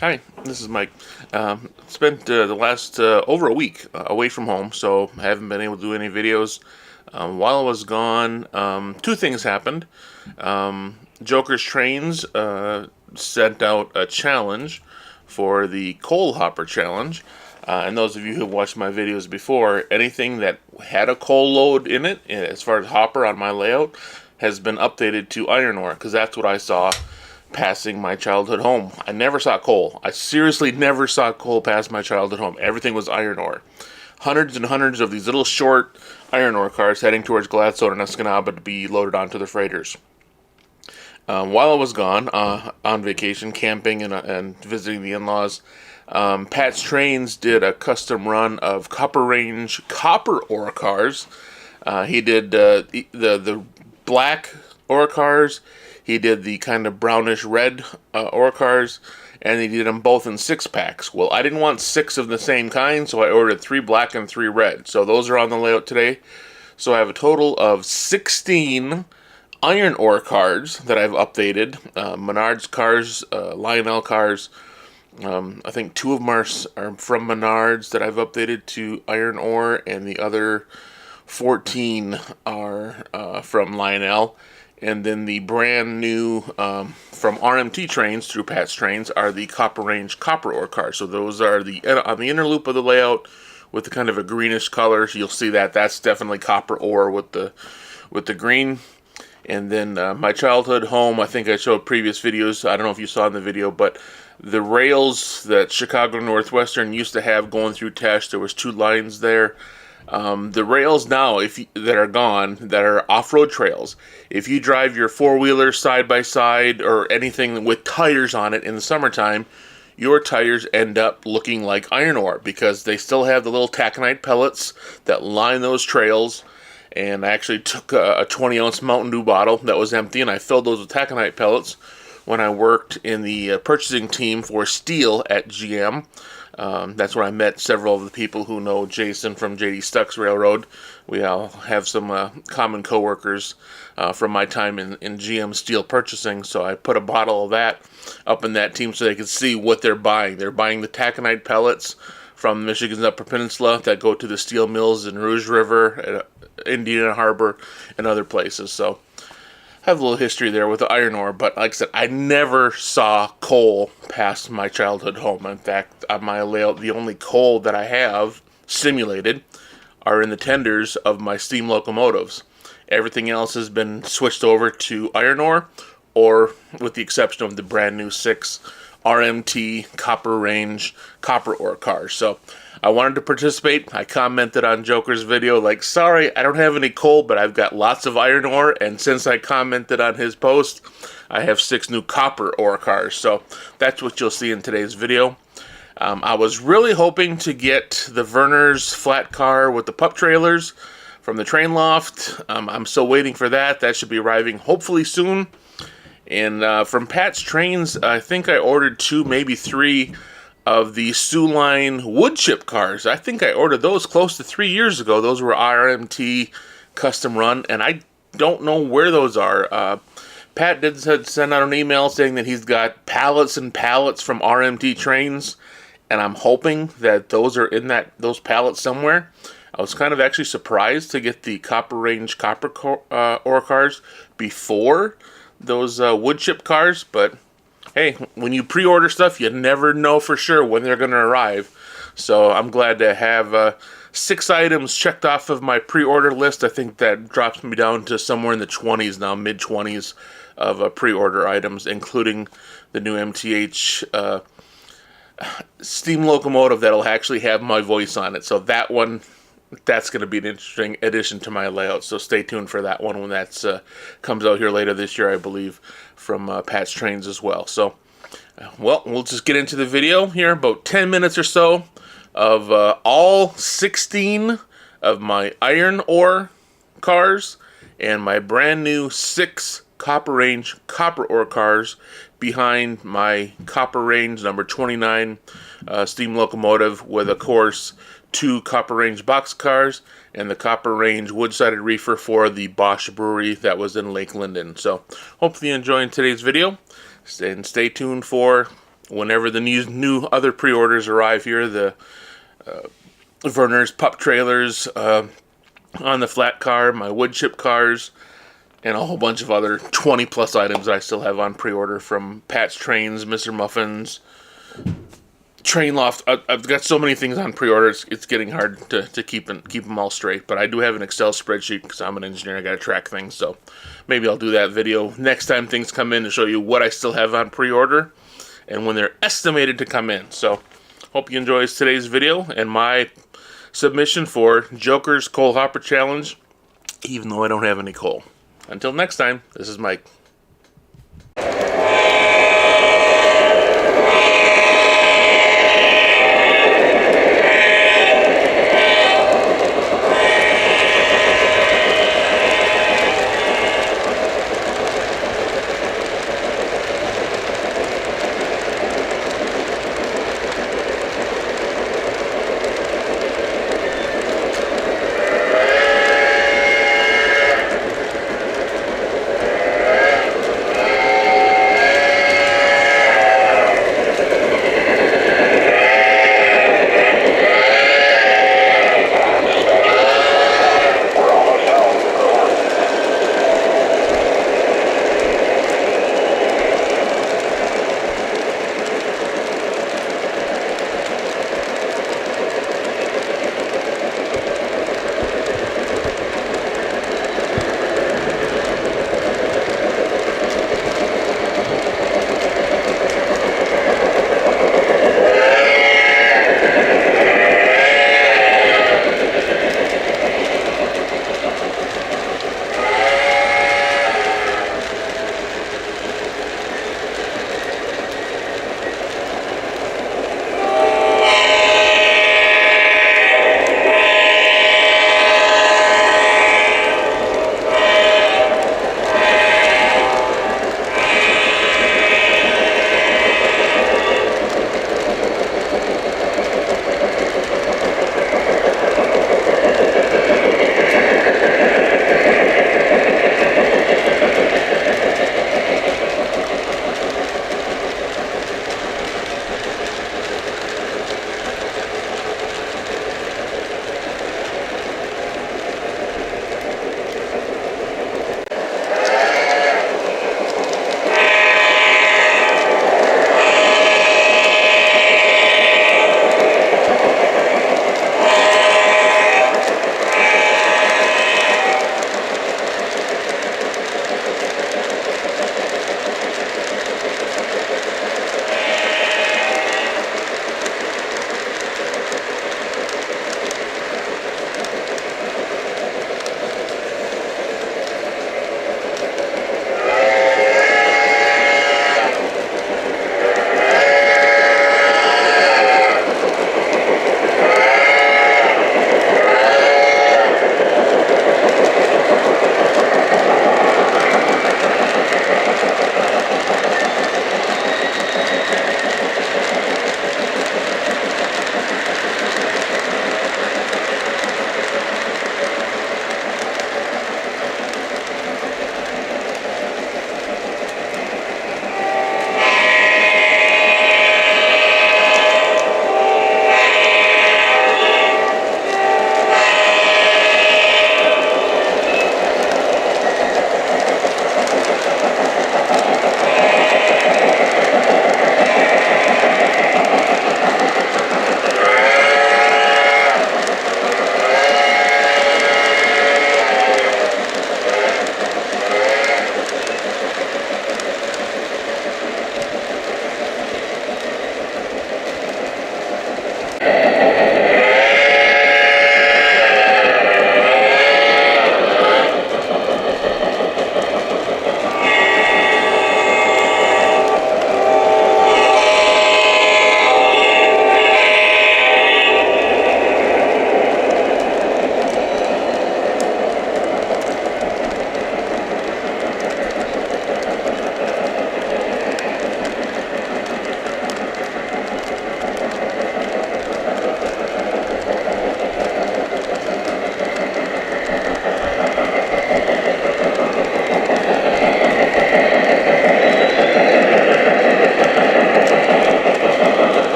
Hi, this is Mike. Spent the last over a week away from home, so I haven't been able to do any videos. While I was gone, two things happened. Joker's Trains sent out a challenge for the coal hopper challenge. And those of you who watched my videos before, anything that had a coal load in it, as far as hopper on my layout, has been updated to iron ore, because that's what I saw passing my childhood home. I never saw coal. I seriously never saw coal pass my childhood home. Everything was iron ore. Hundreds and hundreds of these little short iron ore cars heading towards Gladstone and Escanaba to be loaded onto the freighters. While I was gone on vacation, camping and visiting the in-laws, Pat's Trains did a custom run of Copper Range copper ore cars. He did the black ore cars. He did the kind of brownish red ore cars, and he did them both in 6-packs. Well, I didn't want 6 of the same kind, so I ordered 3 black and 3 red. So those are on the layout today. So I have a total of 16 iron ore cars that I've updated. Menards cars, Lionel cars. I think 2 of them are from Menards that I've updated to iron ore, and the other 14 are from Lionel. And then the brand new from RMT Trains through Pat's Trains are the Copper Range copper ore cars. So those are the on the inner loop of the layout with the kind of a greenish color. You'll see that that's definitely copper ore with the green. And then my childhood home, I think I showed previous videos. I don't know if you saw in the video, but the rails that Chicago Northwestern used to have going through Tesch, there was 2 lines there. The rails now, that are gone, that are off-road trails, if you drive your four-wheeler side by side or anything with tires on it in the summertime, your tires end up looking like iron ore because they still have the little taconite pellets that line those trails. And I actually took a 20-ounce Mountain Dew bottle that was empty, and I filled those with taconite pellets when I worked in the purchasing team for steel at GM. That's where I met several of the people who know Jason from JD Stuck's Railroad. We all have some common coworkers from my time in GM steel purchasing, so I put a bottle of that up in that team so they could see what they're buying. They're buying the taconite pellets from Michigan's Upper Peninsula that go to the steel mills in Rouge River, Indiana Harbor, and other places. So I have a little history there with the iron ore, but like I said, I never saw coal past my childhood home. In fact, on my layout, the only coal that I have simulated are in the tenders of my steam locomotives. Everything else has been switched over to iron ore, or with the exception of the brand new 6 RMT Copper Range copper ore cars. So I wanted to participate. I commented on Joker's video like, sorry, I don't have any coal, but I've got lots of iron ore. And since I commented on his post, I have 6 new copper ore cars. So that's what you'll see in today's video. I was really hoping to get the Werner's flat car with the pup trailers from the train loft. I'm still waiting for that. That should be arriving hopefully soon. And from Pat's Trains, I think I ordered 2, maybe 3 of the Sioux Line wood chip cars. I think I ordered those close to 3 years ago. Those were RMT custom run, and I don't know where those are. Pat did send out an email saying that he's got pallets and pallets from RMT Trains, and I'm hoping that those are in those pallets somewhere. I was kind of actually surprised to get the Copper Range copper ore cars before those wood chip cars, but hey, when you pre-order stuff, you never know for sure when they're going to arrive. So I'm glad to have 6 items checked off of my pre-order list. I think that drops me down to somewhere in the 20s now, mid-20s of pre-order items, including the new MTH steam locomotive that'll actually have my voice on it. So that one, that's going to be an interesting addition to my layout. So stay tuned for that one when that comes out here later this year, I believe, from Pat's Trains as well. So, well, we'll just get into the video here, about 10 minutes or so of all 16 of my iron ore cars and my brand new 6 Copper Range copper ore cars behind my Copper Range number 29 steam locomotive with, of course, 2 Copper Range box cars and the Copper Range wood-sided reefer for the Bosch Brewery that was in Lake Linden. So, hopefully you're enjoying today's video, and stay tuned for whenever the new other pre-orders arrive here, the Werner's pup trailers on the flat car, my wood chip cars, and a whole bunch of other 20 plus items I still have on pre-order, from Pat's Trains, Mr. Muffins, Train Loft. I've got so many things on pre-order, it's getting hard to keep them all straight. But I do have an Excel spreadsheet because I'm an engineer. I got to track things, so maybe I'll do that video next time things come in to show you what I still have on pre-order and when they're estimated to come in. So hope you enjoy today's video and my submission for Joker's Coal Hopper Challenge, even though I don't have any coal. Until next time, this is Mike.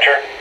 enter.